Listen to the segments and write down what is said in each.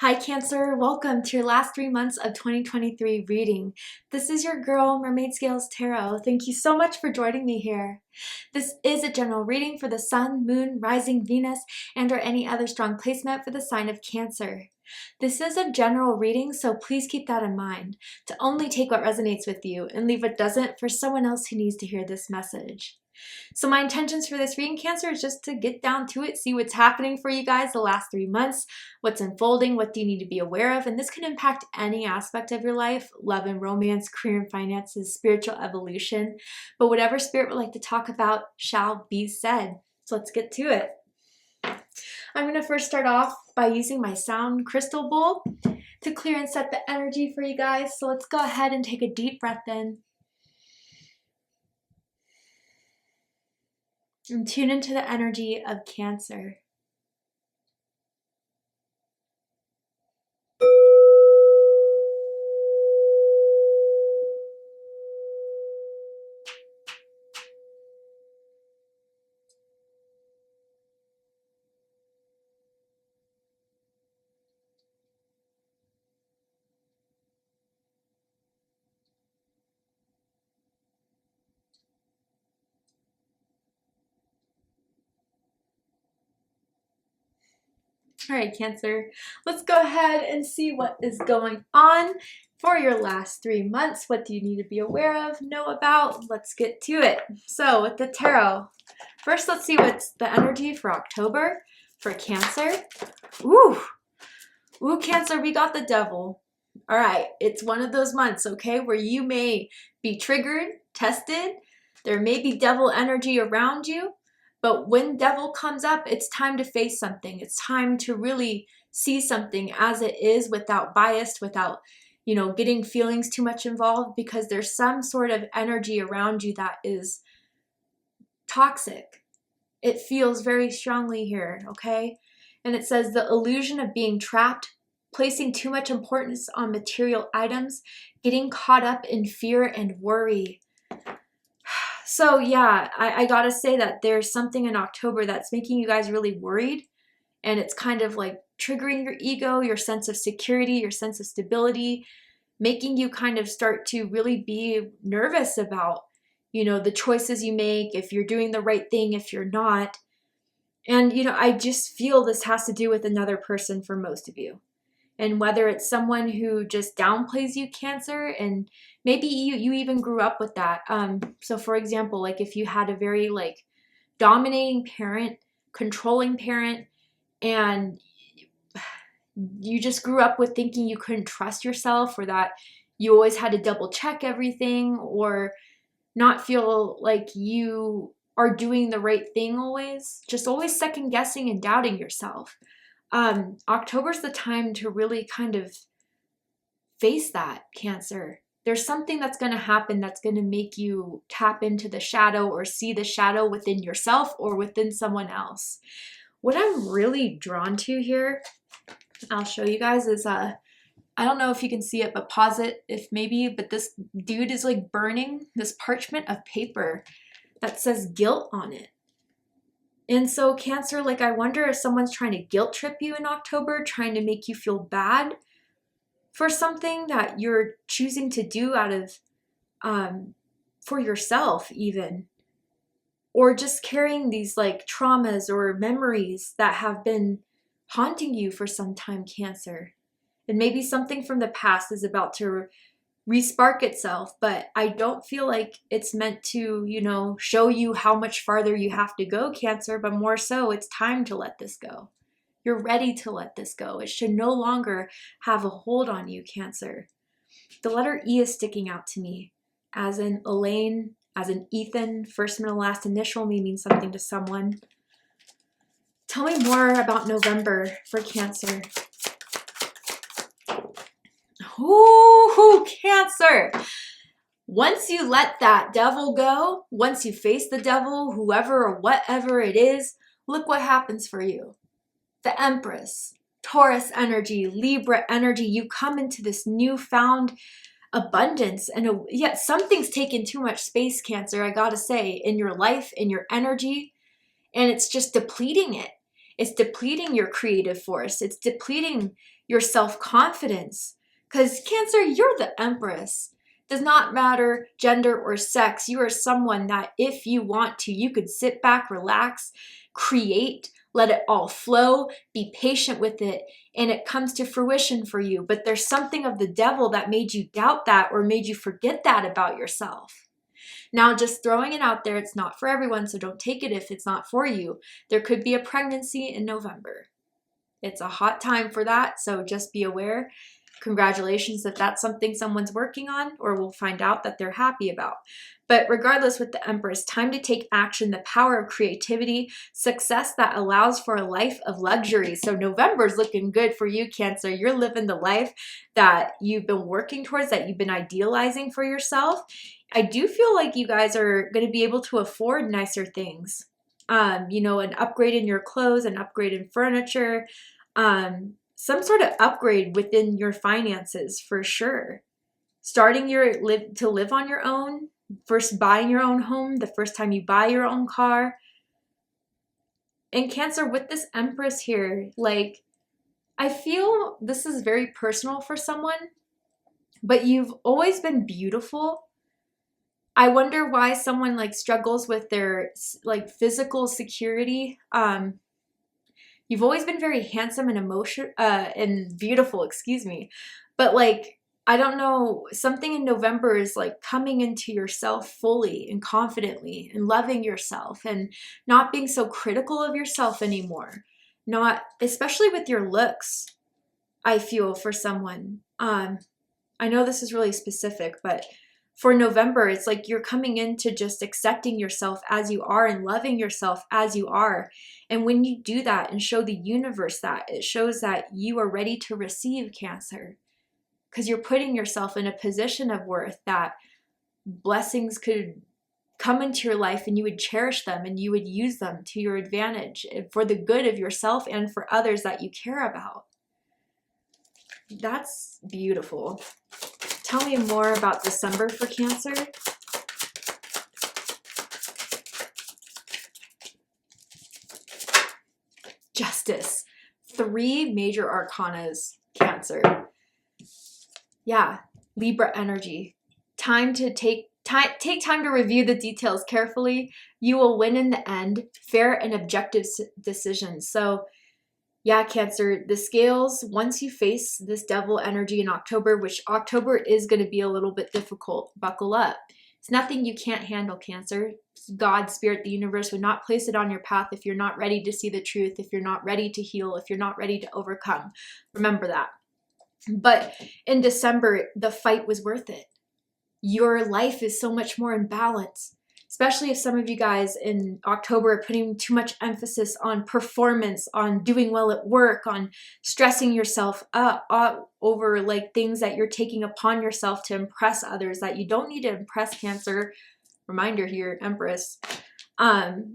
Hi Cancer, welcome to your last 3 months of 2023 reading. This is your girl, Mermaid Scales Tarot. Thank you so much for joining me here. This is a general reading for the Sun, Moon, Rising, Venus, and or any other strong placement for the sign of Cancer. This is a general reading, so please keep that in mind, to only take what resonates with you and leave what doesn't for someone else who needs to hear this message. So my intentions for this reading, Cancer, is just to get down to it, see what's happening for you guys the last 3 months, what's unfolding, what do you need to be aware of, and this can impact any aspect of your life, love and romance, career and finances, spiritual evolution, but whatever Spirit would like to talk about shall be said. So let's get to it. I'm going to first start off by using my sound crystal bowl to clear and set the energy for you guys. So let's go ahead and take a deep breath in. And tune into the energy of Cancer. All right, Cancer, let's go ahead and see what is going on for your last 3 months. What do you need to be aware of, know about? Let's get to it. So with the tarot, first let's see what's the energy for October for Cancer. Ooh, Cancer, we got the Devil. All right, it's one of those months, okay, where you may be triggered, tested. There may be devil energy around you. But when devil comes up, it's time to face something. It's time to really see something as it is without bias, without, getting feelings too much involved, because there's some sort of energy around you that is toxic. It feels very strongly here, okay? And it says the illusion of being trapped, placing too much importance on material items, getting caught up in fear and worry. So yeah, I gotta say that there's something in October that's making you guys really worried, and it's kind of like triggering your ego, your sense of security, your sense of stability, making you kind of start to really be nervous about, the choices you make, if you're doing the right thing, if you're not. And, I just feel this has to do with another person for most of you. And whether it's someone who just downplays you, Cancer, and maybe you even grew up with that. So for example, like if you had a very dominating parent, controlling parent, and you just grew up with thinking you couldn't trust yourself, or that you always had to double check everything, or not feel like you are doing the right thing always, just always second guessing and doubting yourself. October's the time to really kind of face that, Cancer. There's something that's going to happen that's going to make you tap into the shadow or see the shadow within yourself or within someone else. What I'm really drawn to here, I'll show you guys, is I don't know if you can see it, but pause it if maybe, but this dude is like burning this parchment of paper that says guilt on it. And so Cancer, I wonder if someone's trying to guilt trip you in October, trying to make you feel bad for something that you're choosing to do out of, for yourself even, or just carrying these traumas or memories that have been haunting you for some time, Cancer. And maybe something from the past is about to respark itself, but I don't feel like it's meant to, show you how much farther you have to go, Cancer, but more so it's time to let this go. You're ready to let this go. It should no longer have a hold on you, Cancer. The letter E is sticking out to me, as in Elaine, as in Ethan. First, middle, last initial may mean something to someone. Tell me more about November for Cancer. Ooh, Cancer. Once you let that devil go, once you face the devil, whoever or whatever it is, look what happens for you. The Empress, Taurus energy, Libra energy, you come into this newfound abundance, and yet something's taken too much space, Cancer, I gotta say, in your life, in your energy, and it's just depleting it. It's depleting your creative force. It's depleting your self-confidence. Because Cancer, you're the Empress. Does not matter gender or sex. You are someone that if you want to, you could sit back, relax, create, let it all flow, be patient with it, and it comes to fruition for you. But there's something of the devil that made you doubt that or made you forget that about yourself. Now, just throwing it out there, it's not for everyone, so don't take it if it's not for you. There could be a pregnancy in November. It's a hot time for that, so just be aware. Congratulations if that's something someone's working on, or we'll find out that they're happy about. But regardless, with the Empress, time to take action, the power of creativity, success that allows for a life of luxury. So November's looking good for you, Cancer. You're living the life that you've been working towards, that you've been idealizing for yourself. I do feel like you guys are going to be able to afford nicer things. You know, an upgrade in your clothes, an upgrade in furniture, some sort of upgrade within your finances for sure. Starting to live on your own, first buying your own home, the first time you buy your own car. And Cancer, with this Empress here, like, I feel this is very personal for someone, but you've always been beautiful. I wonder why someone like struggles with their like physical security. You've always been very handsome and beautiful, excuse me. But like, I don't know, something in November is like coming into yourself fully and confidently and loving yourself and not being so critical of yourself anymore. Not, especially with your looks, I feel for someone. I know this is really specific, but for November, it's like you're coming into just accepting yourself as you are and loving yourself as you are. And when you do that and show the universe that, it shows that you are ready to receive, Cancer. Because you're putting yourself in a position of worth that blessings could come into your life and you would cherish them and you would use them to your advantage for the good of yourself and for others that you care about. That's beautiful. Tell me more about December for Cancer. Justice. 3 major arcanas, Cancer. Yeah, Libra energy. Time to take time to review the details carefully. You will win in the end. Fair and objective decisions. So yeah, Cancer, the scales, once you face this devil energy in October, which October is going to be a little bit difficult, buckle up. It's nothing you can't handle, Cancer. God, Spirit, the universe would not place it on your path if you're not ready to see the truth, if you're not ready to heal, if you're not ready to overcome. Remember that. But in December, the fight was worth it. Your life is so much more in balance. Especially if some of you guys in October are putting too much emphasis on performance, on doing well at work, on stressing yourself up over like things that you're taking upon yourself to impress others that you don't need to impress, Cancer. Reminder here, Empress. You're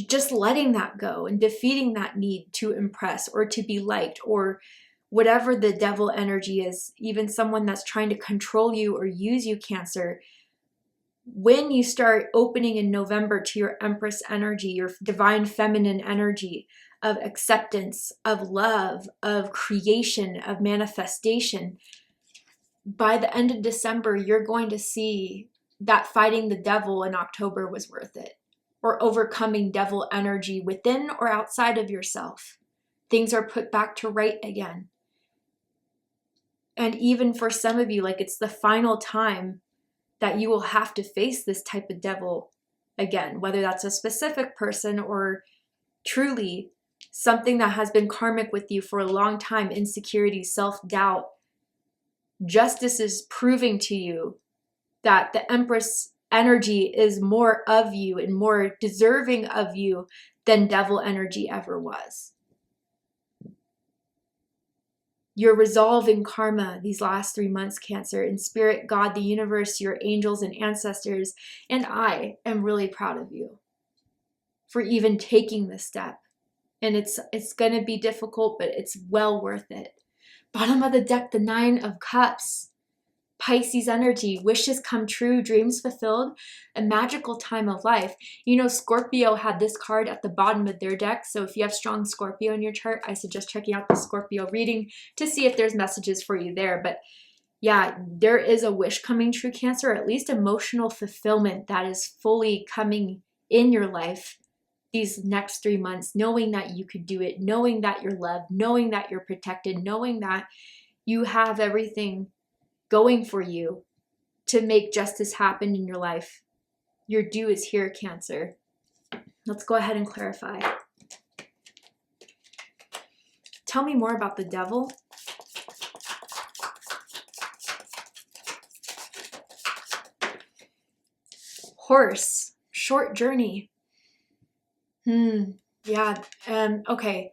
just letting that go and defeating that need to impress or to be liked or whatever the devil energy is, even someone that's trying to control you or use you, Cancer. When you start opening in November to your Empress energy, your divine feminine energy of acceptance, of love, of creation, of manifestation, by the end of December, you're going to see that fighting the devil in October was worth it, or overcoming devil energy within or outside of yourself. Things are put back to right again. And even for some of you, like it's the final time that you will have to face this type of devil again, whether that's a specific person or truly something that has been karmic with you for a long time, insecurity, self-doubt. Justice is proving to you that the Empress energy is more of you and more deserving of you than devil energy ever was. You're resolving karma these last 3 months, Cancer, in spirit, God, the universe, your angels and ancestors, and I am really proud of you for even taking this step. And it's going to be difficult, but it's well worth it. Bottom of the deck, the 9 of Cups. Pisces energy, wishes come true, dreams fulfilled, a magical time of life. You know, Scorpio had this card at the bottom of their deck. So if you have strong Scorpio in your chart, I suggest checking out the Scorpio reading to see if there's messages for you there. But yeah, there is a wish coming true, Cancer, or at least emotional fulfillment that is fully coming in your life these next 3 months, knowing that you could do it, knowing that you're loved, knowing that you're protected, knowing that you have everything going for you to make justice happen in your life. Your due is here, Cancer. Let's go ahead and clarify. Tell me more about the devil. Horse, short journey. Yeah, okay.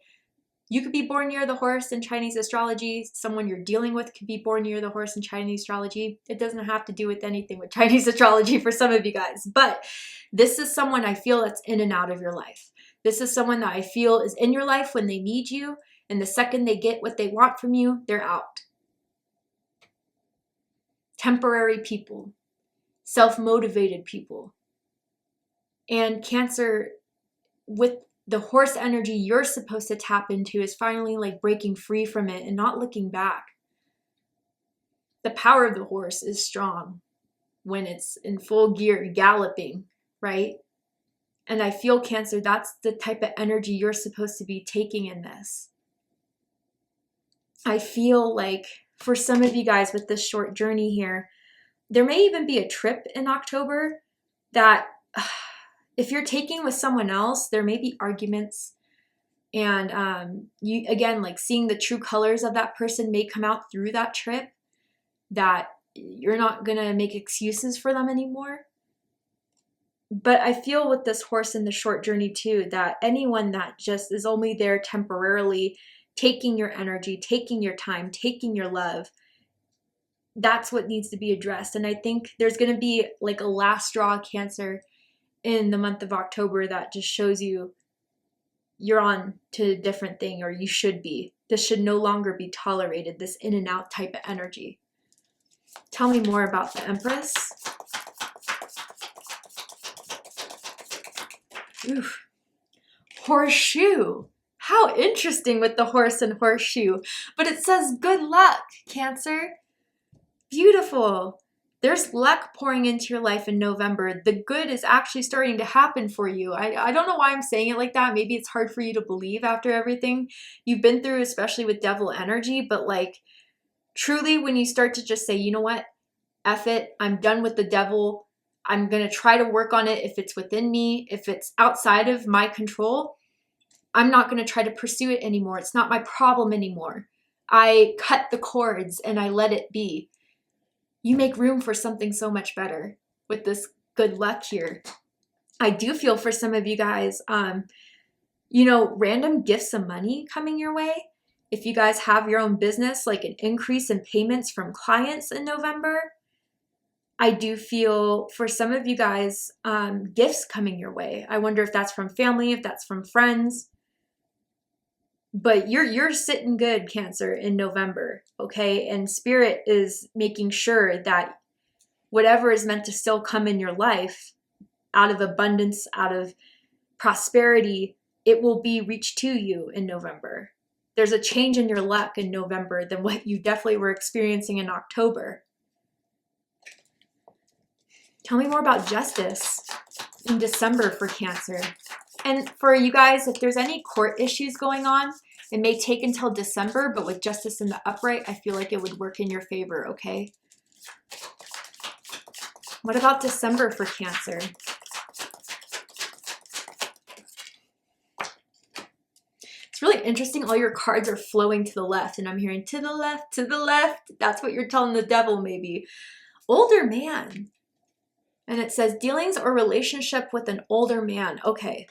You could be born near the horse in Chinese astrology. Someone you're dealing with could be born near the horse in Chinese astrology. It doesn't have to do with anything with Chinese astrology for some of you guys, but this is someone I feel that's in and out of your life. This is someone that I feel is in your life when they need you, and the second they get what they want from you, they're out. Temporary people, self-motivated people. And Cancer, with the horse energy you're supposed to tap into, is finally like breaking free from it and not looking back. The power of the horse is strong when it's in full gear, galloping, right? And I feel, Cancer, that's the type of energy you're supposed to be taking in this. I feel like for some of you guys with this short journey here, there may even be a trip in October that if you're taking with someone else, there may be arguments, and you, again, like seeing the true colors of that person may come out through that trip, that you're not going to make excuses for them anymore. But I feel with this horse in the short journey too, that anyone that just is only there temporarily, taking your energy, taking your time, taking your love, that's what needs to be addressed. And I think there's going to be like a last straw, Cancer, in the month of October that just shows you you're on to a different thing, or you should be. This should no longer be tolerated, this in and out type of energy. Tell me more about the Empress. Oof. Horseshoe. How interesting with the horse and horseshoe. But it says good luck, Cancer. Beautiful. There's luck pouring into your life in November. The good is actually starting to happen for you. I don't know why I'm saying it like that. Maybe it's hard for you to believe after everything you've been through, especially with devil energy. But like, truly, when you start to just say, you know what, F it, I'm done with the devil. I'm going to try to work on it if it's within me. If it's outside of my control, I'm not going to try to pursue it anymore. It's not my problem anymore. I cut the cords and I let it be. You make room for something so much better with this good luck here. I do feel for some of you guys, you know, random gifts of money coming your way. If you guys have your own business, like an increase in payments from clients in November. I do feel for some of you guys, gifts coming your way. I wonder if that's from family, if that's from friends. But you're sitting good, Cancer, in November, okay? And Spirit is making sure that whatever is meant to still come in your life, out of abundance, out of prosperity, it will be reached to you in November. There's a change in your luck in November than what you definitely were experiencing in October. Tell me more about justice in December for Cancer. And for you guys, if there's any court issues going on, it may take until December, but with justice in the upright, I feel like it would work in your favor, okay? What about December for Cancer? It's really interesting. All your cards are flowing to the left, and I'm hearing to the left, to the left. That's what you're telling the devil, maybe. Older man. And it says dealings or relationship with an older man. Okay.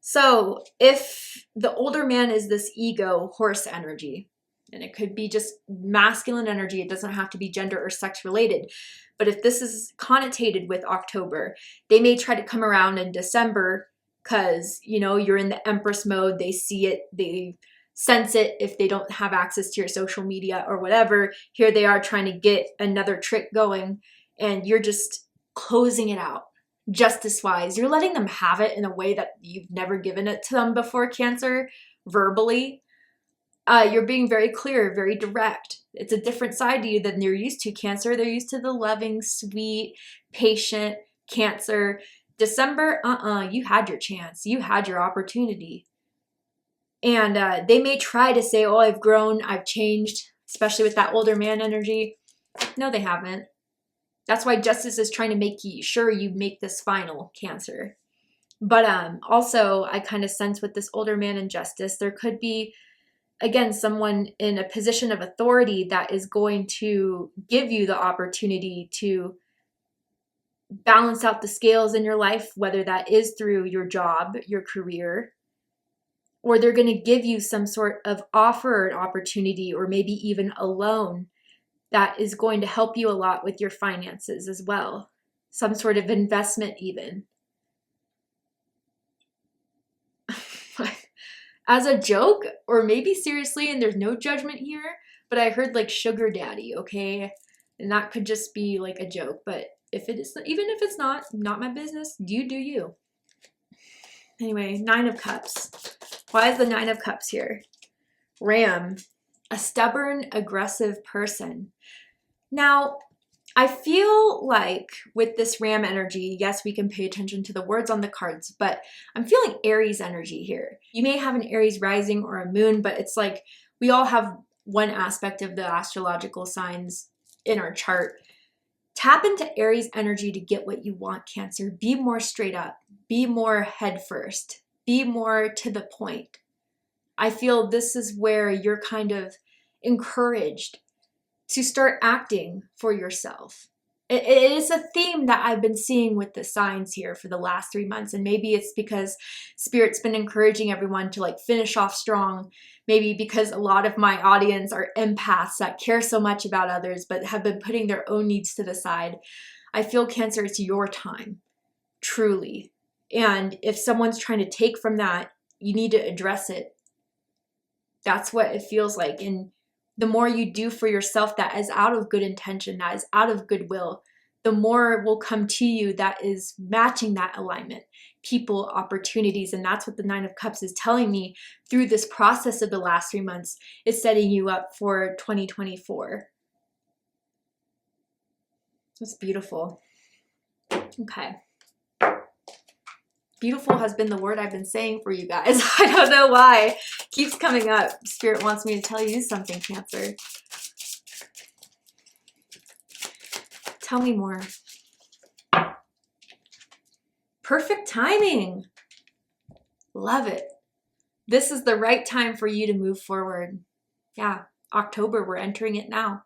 So if the older man is this ego horse energy, and it could be just masculine energy, it doesn't have to be gender or sex related. But if this is connotated with October, they may try to come around in December because, you know, you're in the Empress mode. They see it. sense it if they don't have access to your social media or whatever. Here they are trying to get another trick going, and you're just closing it out. Justice-wise, you're letting them have it in a way that you've never given it to them before, Cancer, verbally. You're being very clear, very direct. It's a different side to you than you're used to, Cancer. They're used to the loving, sweet, patient Cancer. December, you had your chance. You had your opportunity. And they may try to say, oh, I've grown, I've changed, especially with that older man energy. No, they haven't. That's why justice is trying to make sure you make this final, Cancer. But also, I kind of sense with this older man in justice, there could be, again, someone in a position of authority that is going to give you the opportunity to balance out the scales in your life, whether that is through your job, your career, or they're going to give you some sort of offered opportunity, or maybe even a loan that is going to help you a lot with your finances as well. Some sort of investment even. As a joke, or maybe seriously, and there's no judgment here, but I heard like sugar daddy, okay? And that could just be like a joke, but if it is, even if it's not my business, you do you. Anyway, 9 of Cups. Why is the 9 of Cups here? Ram, a stubborn, aggressive person. Now, I feel like with this Ram energy, yes, we can pay attention to the words on the cards, but I'm feeling Aries energy here. You may have an Aries rising or a moon, but it's like we all have one aspect of the astrological signs in our chart. Tap into Aries energy to get what you want, Cancer. Be more straight up. Be more head first. Be more to the point. I feel this is where you're kind of encouraged to start acting for yourself. It is a theme that I've been seeing with the signs here for the last 3 months. And maybe it's because Spirit's been encouraging everyone to like finish off strong. Maybe because a lot of my audience are empaths that care so much about others, but have been putting their own needs to the side. I feel, Cancer, it's your time, truly. And if someone's trying to take from that, you need to address it. That's what it feels like. And the more you do for yourself that is out of good intention, that is out of goodwill, the more will come to you that is matching that alignment. People, opportunities, and that's what the 9 of Cups is telling me through this process of the last 3 months is setting you up for 2024. That's beautiful. Okay. Beautiful has been the word I've been saying for you guys. I don't know why. Keeps coming up. Spirit wants me to tell you something, Cancer. Tell me more. Perfect timing. Love it. This is the right time for you to move forward. Yeah, October, we're entering it now.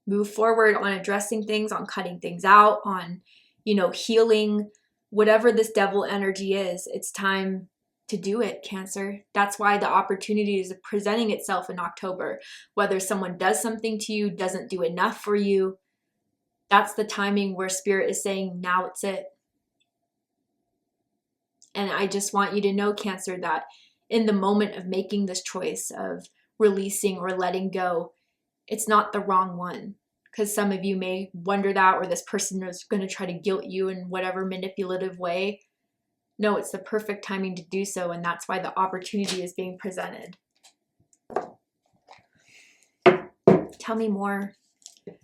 Move forward on addressing things, on cutting things out, on, healing. Whatever this devil energy is, it's time to do it, Cancer. That's why the opportunity is presenting itself in October. Whether someone does something to you, doesn't do enough for you, that's the timing where Spirit is saying, now it's it. And I just want you to know, Cancer, that in the moment of making this choice of releasing or letting go, it's not the wrong one. Because some of you may wonder that, or this person is going to try to guilt you in whatever manipulative way. No, it's the perfect timing to do so, and that's why the opportunity is being presented. Tell me more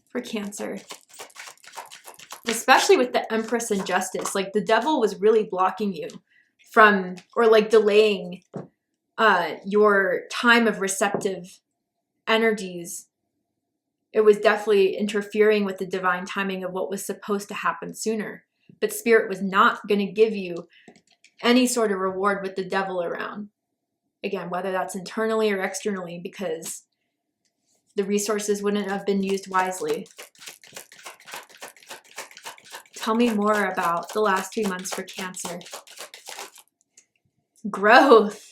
for Cancer. Especially with the Empress and Justice. Like the devil was really blocking you from, or like delaying your time of receptive energies. It was definitely interfering with the divine timing of what was supposed to happen sooner. But Spirit was not going to give you any sort of reward with the devil around. Again, whether that's internally or externally, because the resources wouldn't have been used wisely. Tell me more about the last 3 months for Cancer. Growth.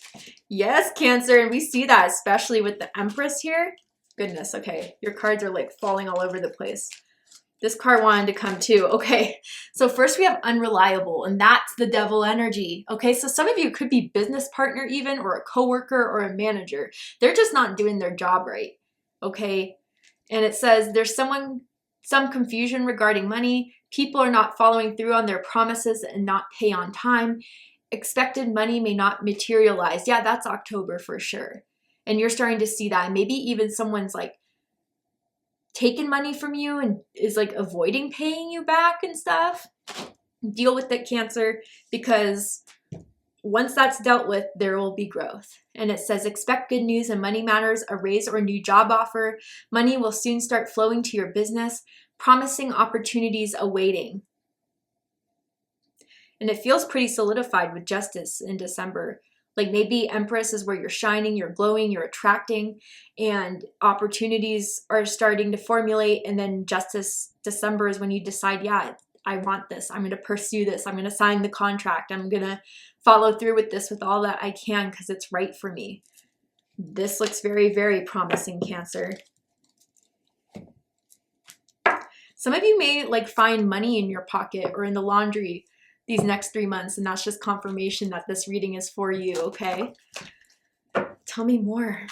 Yes, Cancer. And we see that especially with the Empress here. Goodness, okay. Your cards are like falling all over the place. This card wanted to come too. Okay, so first we have unreliable, and that's the devil energy. Okay, so some of you could be business partner even, or a coworker or a manager. They're just not doing their job right. Okay, and it says there's some confusion regarding money. People are not following through on their promises and not pay on time. Expected money may not materialize. Yeah, that's October for sure. And you're starting to see that. Maybe even someone's like taking money from you and is like avoiding paying you back and stuff. Deal with it, Cancer, because once that's dealt with, there will be growth. And it says, expect good news in money matters, a raise or a new job offer. Money will soon start flowing to your business, promising opportunities awaiting. And it feels pretty solidified with Justice in December. Like maybe Empress is where you're shining, you're glowing, you're attracting, and opportunities are starting to formulate. And then Justice December is when you decide, yeah, I want this. I'm going to pursue this. I'm going to sign the contract. I'm going to follow through with this with all that I can because it's right for me. This looks very, very promising, Cancer. Some of you may like find money in your pocket or in the laundry these next 3 months, and that's just confirmation that this reading is for you, okay? Tell me more.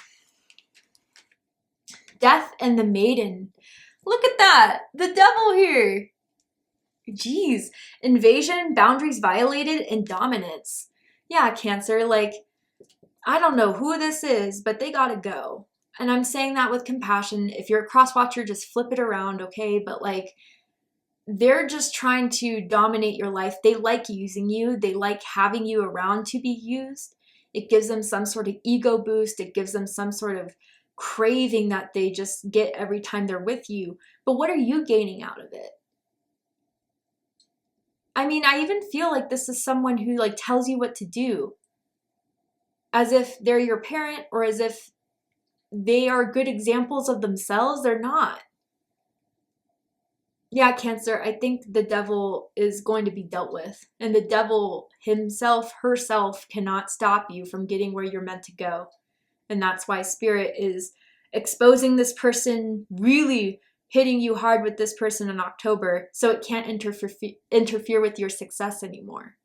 Death and the Maiden. Look at that. The devil here. Jeez. Invasion, boundaries violated, and dominance. Yeah, Cancer, like, I don't know who this is, but they gotta go. And I'm saying that with compassion. If you're a cross watcher, just flip it around, okay? But like, they're just trying to dominate your life. They like using you. They like having you around to be used. It gives them some sort of ego boost. It gives them some sort of craving that they just get every time they're with you. But what are you gaining out of it? I mean, I even feel like this is someone who like tells you what to do, as if they're your parent or as if they are good examples of themselves. They're not. Yeah, Cancer, I think the devil is going to be dealt with. And the devil himself, herself, cannot stop you from getting where you're meant to go. And that's why Spirit is exposing this person, really hitting you hard with this person in October, so it can't interfere with your success anymore.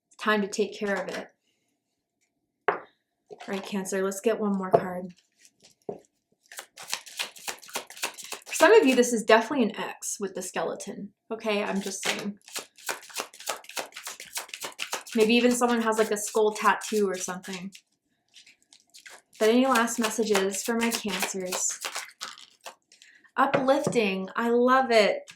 It's time to take care of it. All right, Cancer, let's get one more card. Some of you, this is definitely an X with the skeleton. Okay, I'm just saying. Maybe even someone has like a skull tattoo or something. But any last messages for my Cancers? Uplifting. I love it.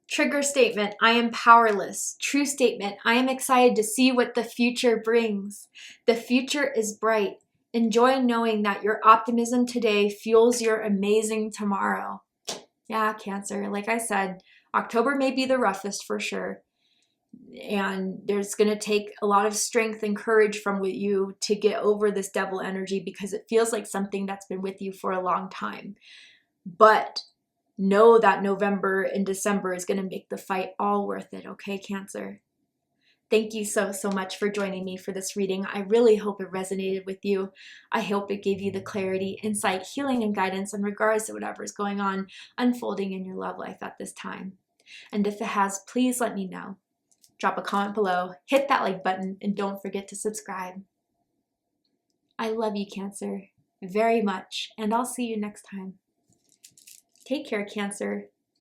Trigger statement. I am powerless. True statement. I am excited to see what the future brings. The future is bright. Enjoy knowing that your optimism today fuels your amazing tomorrow. Yeah, Cancer, like I said, October may be the roughest for sure. And there's going to take a lot of strength and courage from you to get over this devil energy because it feels like something that's been with you for a long time. But know that November and December is going to make the fight all worth it, okay, Cancer? Thank you so much for joining me for this reading. I really hope it resonated with you. I hope it gave you the clarity, insight, healing, and guidance in regards to whatever is going on unfolding in your love life at this time. And if it has, please let me know. Drop a comment below, hit that like button, and don't forget to subscribe. I love you, Cancer, very much, and I'll see you next time. Take care, Cancer.